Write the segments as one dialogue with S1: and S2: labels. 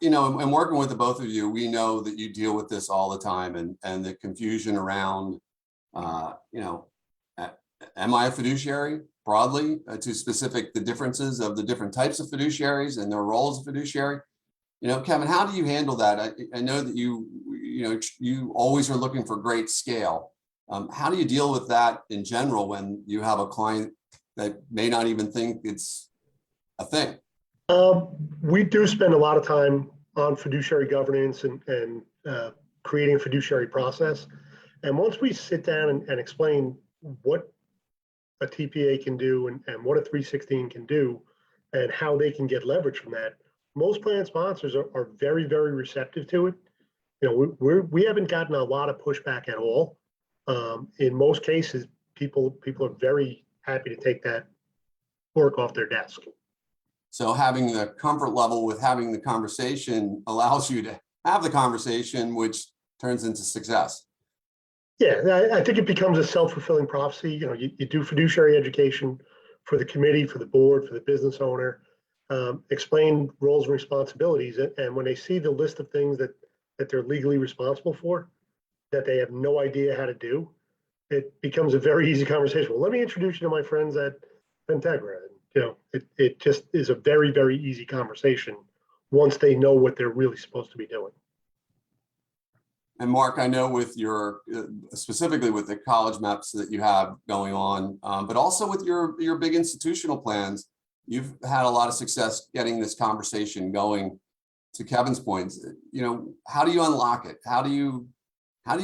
S1: and working with the both of you, we know that you deal with this all the time, and the confusion around, am I a fiduciary broadly to specific the differences of the different types of fiduciaries and their roles of fiduciary. Kevin, how do you handle that? I know that you always are looking for great scale. How do you deal with that in general when you have a client that may not even think it's a thing?
S2: We do spend a lot of time on fiduciary governance and creating a fiduciary process. And once we sit down and explain what a TPA can do and what a 316 can do and how they can get leverage from that, most plan sponsors are very, very receptive to it. We haven't gotten a lot of pushback at all. In most cases, people are very happy to take that work off their desk.
S1: So having the comfort level with having the conversation allows you to have the conversation, which turns into success.
S2: Yeah, I think it becomes a self-fulfilling prophecy. You do fiduciary education for the committee, for the board, for the business owner, explain roles and responsibilities. And when they see the list of things that they're legally responsible for, that they have no idea how to do, it becomes a very easy conversation. Well, let me introduce you to my friends at Pentegra. It just is a very, very easy conversation once they know what they're really supposed to be doing.
S1: And Mark, I know with your, specifically with the college maps that you have going on, but also with your big institutional plans, you've had a lot of success getting this conversation going. To Kevin's points, how do you unlock it? How do you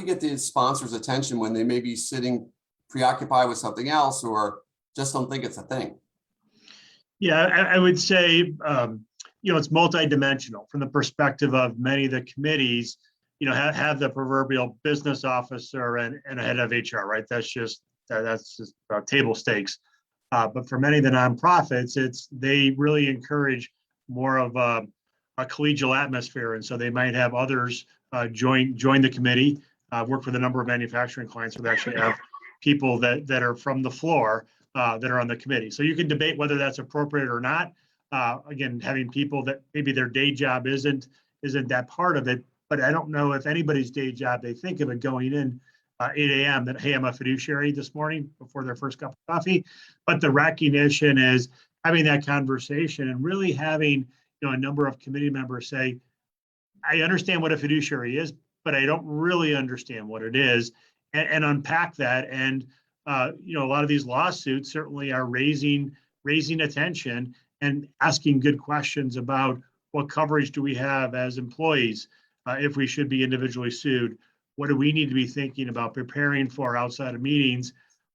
S1: get the sponsors' attention when they may be sitting preoccupied with something else or just don't think it's a thing?
S3: Yeah, I would say, it's multidimensional from the perspective of many of the committees, have the proverbial business officer and a head of HR, right? That's just table stakes. But for many of the nonprofits, they really encourage more of a collegial atmosphere. And so they might have others join the committee, work with a number of manufacturing clients where they actually have people that are from the floor that are on the committee. So you can debate whether that's appropriate or not. Again, having people that maybe their day job isn't that part of it, but I don't know if anybody's day job, they think of it going in 8 a.m. that, hey, I'm a fiduciary this morning before their first cup of coffee. But the recognition is having that conversation and really having a number of committee members say, I understand what a fiduciary is, but I don't really understand what it is, and unpack that. And a lot of these lawsuits certainly are raising attention and asking good questions about what coverage do we have as employees, if we should be individually sued, what do we need to be thinking about preparing for outside of meetings.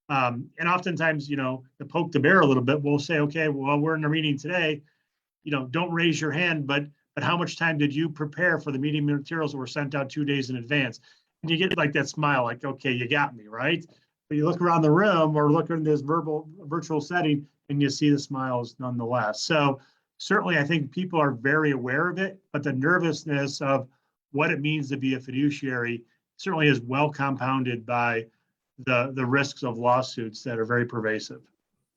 S3: And oftentimes, to poke the bear a little bit, we'll say, okay, well, we're in a meeting today. Don't raise your hand, but how much time did you prepare for the meeting materials that were sent out 2 days in advance? And you get like that smile, like, okay, you got me, right? But you look around the room or look in this virtual setting and you see the smiles nonetheless. So certainly I think people are very aware of it, but the nervousness of what it means to be a fiduciary certainly is well compounded by the risks of lawsuits that are very pervasive.